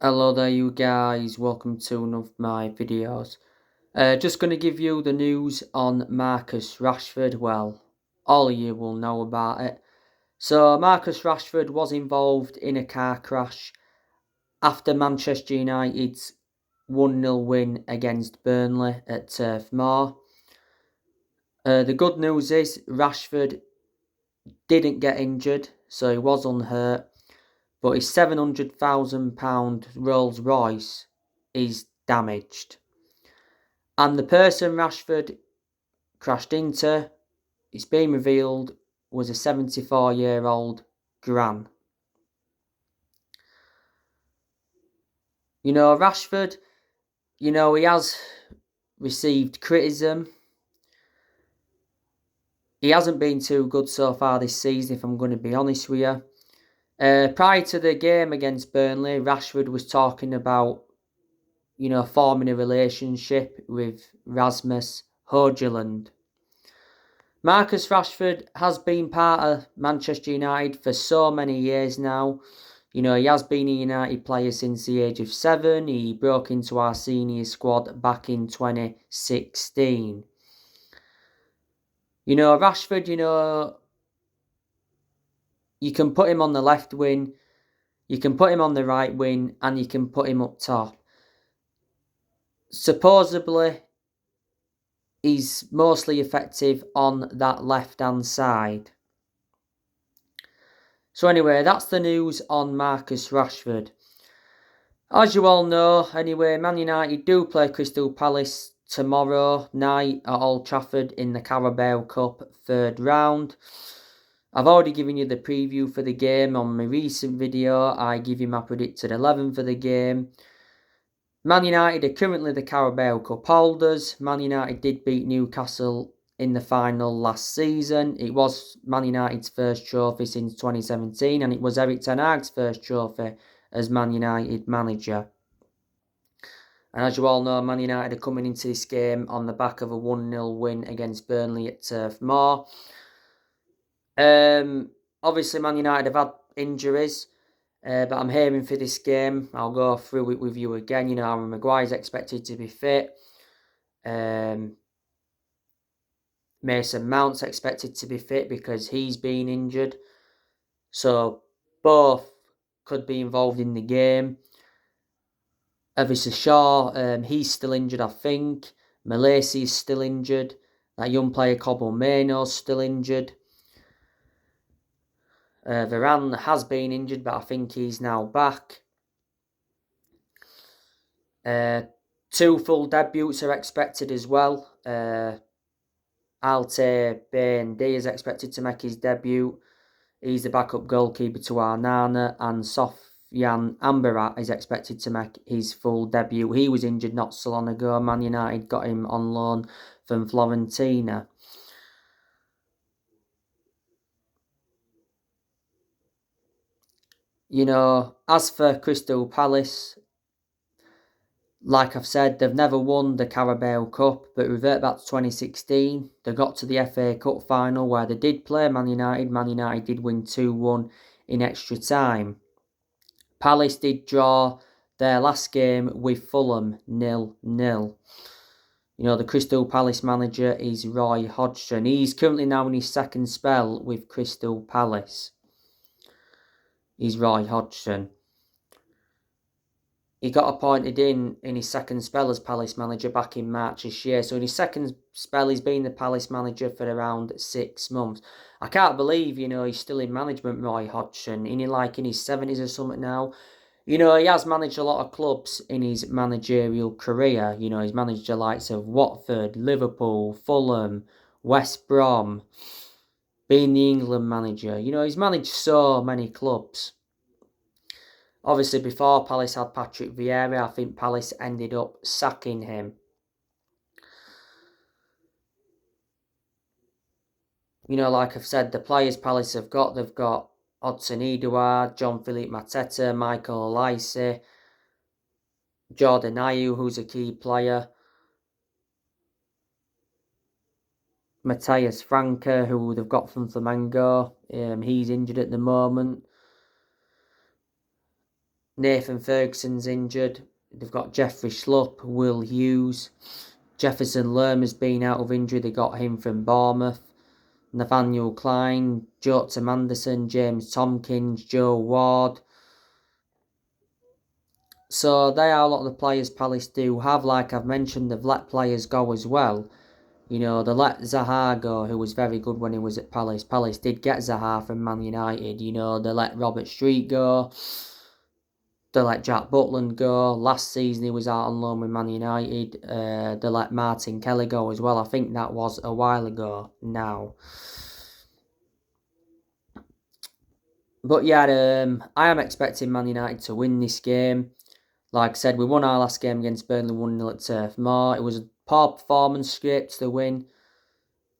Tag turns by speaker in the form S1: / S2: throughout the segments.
S1: Hello there you guys, welcome to one of my videos. Just going to give you the news on Marcus Rashford. Well, all of you will know about it. So Marcus Rashford was involved in a car crash after Manchester United's 1-0 win against Burnley at Turf Moor. The good news is Rashford didn't get injured, so he was unhurt. But his £700,000 Rolls Royce is damaged. And the person Rashford crashed into, it's been revealed, was a 74-year-old gran. Rashford, he has received criticism. He hasn't been too good so far this season, if I'm going to be honest with you. Prior to the game against Burnley, Rashford was talking about, forming a relationship with Rasmus Højlund. Marcus Rashford has been part of Manchester United for so many years now. He has been a United player since the age of 7. He broke into our senior squad back in 2016. Rashford, you can put him on the left wing, you can put him on the right wing, and you can put him up top. Supposedly, he's mostly effective on that left-hand side. So anyway, that's the news on Marcus Rashford. As you all know, anyway, Man United do play Crystal Palace tomorrow night at Old Trafford in the Carabao Cup 3rd round. I've already given you the preview for the game on my recent video. I give you my predicted 11 for the game. Man United are currently the Carabao Cup holders. Man United did beat Newcastle in the final last season. It was Man United's first trophy since 2017, and it was Erik ten Hag's first trophy as Man United manager. And as you all know, Man United are coming into this game on the back of a 1-0 win against Burnley at Turf Moor. Obviously, Man United have had injuries, but I'm aiming for this game. I'll go through it with you again. Aaron Maguire's expected to be fit. Mason Mount's expected to be fit because he's been injured. So both could be involved in the game. Obviously Shaw, he's still injured, I think. Malaysia is still injured. That young player Cobble Mayno's still injured. Varane has been injured, but I think he's now back. 2 full debuts are expected as well. Altay Bayndi is expected to make his debut. He's the backup goalkeeper to Arnana, and Sofyan Amrabat is expected to make his full debut. He was injured not so long ago. Man United got him on loan from Fiorentina. As for Crystal Palace, like I've said, they've never won the Carabao Cup, but revert back to 2016. They got to the FA Cup final where they did play Man United. Man United did win 2-1 in extra time. Palace did draw their last game with Fulham 0-0. The Crystal Palace manager is Roy Hodgson. He's currently now in his second spell with Crystal Palace. He's Roy Hodgson. He got appointed in his second spell as Palace manager back in March this year. So in his second spell, he's been the Palace manager for around 6 months. I can't believe, he's still in management, Roy Hodgson. In his 70s or something now. He has managed a lot of clubs in his managerial career. He's managed the likes of Watford, Liverpool, Fulham, West Brom. Being the England manager. He's managed so many clubs. Obviously, before Palace had Patrick Vieira, I think Palace ended up sacking him. Like I've said, the players Palace have got, they've got Hudson Edouard, John-Philippe Mateta, Michael Olise, Jordan Ayew, who's a key player, Matthias Franca, who they've got from Flamengo. He's injured at the moment. Nathan Ferguson's injured. They've got Jeffrey Schlupp, Will Hughes. Jefferson Lerma's been out of injury. They got him from Bournemouth. Nathaniel Klein, Jota Anderson, James Tompkins, Joe Ward. So they are a lot of the players Palace do have. Like I've mentioned, they've let players go as well. You know, they let Zaha go, who was very good when he was at Palace. Palace did get Zaha from Man United. You know, they let Robert Street go. They let Jack Butland go. Last season he was out on loan with Man United. They let Martin Kelly go as well. I think that was a while ago now. But yeah, I am expecting Man United to win this game. Like I said, we won our last game against Burnley 1-0 at Turf Moor. It was a poor performance, scraped the win.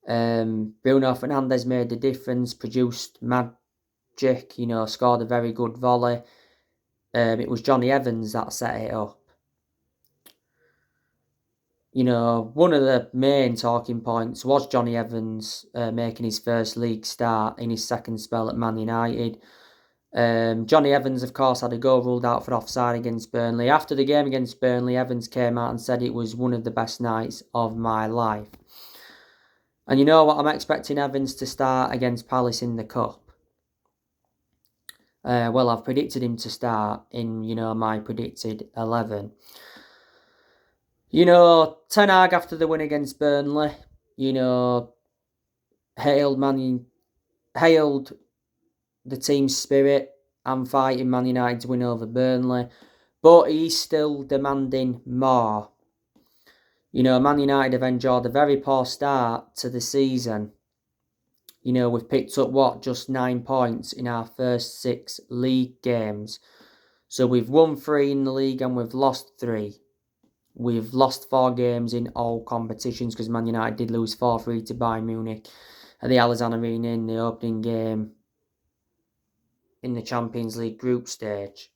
S1: Bruno Fernandes made the difference, produced magic, you know, scored a very good volley. It was Johnny Evans that set it up. You know, one of the main talking points was Johnny Evans making his first league start in his second spell at Man United. Johnny Evans, of course, had a goal ruled out for offside against Burnley. After the game against Burnley, Evans came out and said it was one of the best nights of my life. And you know what? I'm expecting Evans to start against Palace in the Cup. Well, I've predicted him to start in, you know, my predicted 11. You know, Ten Hag after the win against Burnley, you know, hailed the team's spirit and fighting Man United to win over Burnley, but he's still demanding more. You know, Man United have enjoyed a very poor start to the season. You know, we've picked up, just 9 points in our first 6 league games. So we've won 3 in the league and we've lost 3. We've lost 4 games in all competitions because Man United did lose 4-3 to Bayern Munich at the Allianz Arena in the opening game in the Champions League group stage.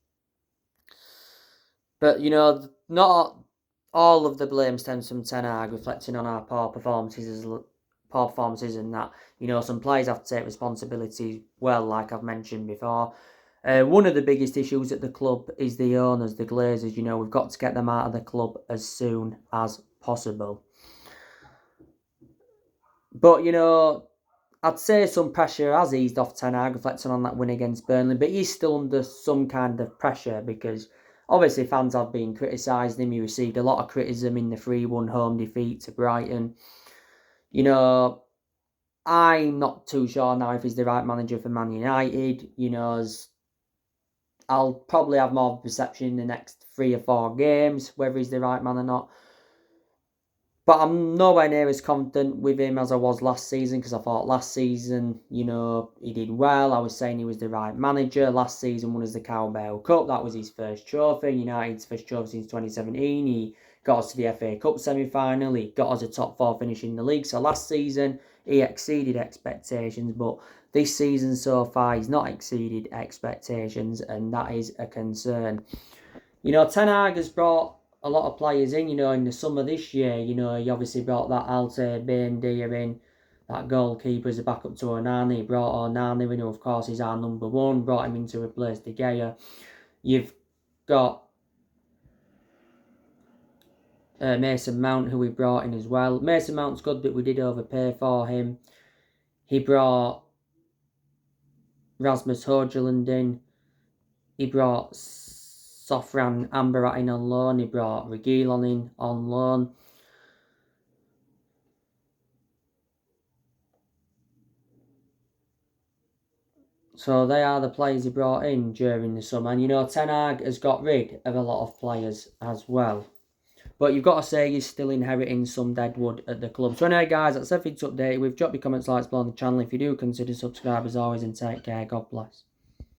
S1: But, you know, not all of the blame stems from Ten Hag, reflecting on our poor performances and that, you know, some players have to take responsibility, well, like I've mentioned before. One of the biggest issues at the club is the owners, the Glazers. You know, we've got to get them out of the club as soon as possible. But, you know, I'd say some pressure has eased off Ten Hag, reflecting on that win against Burnley, but he's still under some kind of pressure because obviously fans have been criticising him. He received a lot of criticism in the 3-1 home defeat to Brighton. You know, I'm not too sure now if he's the right manager for Man United. You know, I'll probably have more of a perception in the next 3 or 4 games, whether he's the right man or not. But I'm nowhere near as confident with him as I was last season, because I thought last season, you know, he did well. I was saying he was the right manager. Last season won us the Carabao Cup. That was his first trophy. United's first trophy since 2017. He got us to the FA Cup semi-final. He got us a top 4 finish in the league. So last season, he exceeded expectations. But this season so far, he's not exceeded expectations, and that is a concern. You know, Ten Hag has brought a lot of players in, you know, in the summer this year. You know, he obviously brought that Alte Bendia in, that goalkeeper as a backup to Onana. He brought Onana in, who of course is our number 1, brought him in to replace De Gea. You've got Mason Mount, who we brought in as well. Mason Mount's good, but we did overpay for him. He brought Rasmus Højlund in. He brought Sofran Amrabat in on loan. He brought Reguilon in on loan. So they are the players he brought in during the summer. And, you know, Ten Hag has got rid of a lot of players as well. But you've got to say he's still inheriting some deadwood at the club. So anyway, guys, that's everything to update with. Drop your comments, like, explore the channel if you do. Consider subscribe as always, and take care. God bless.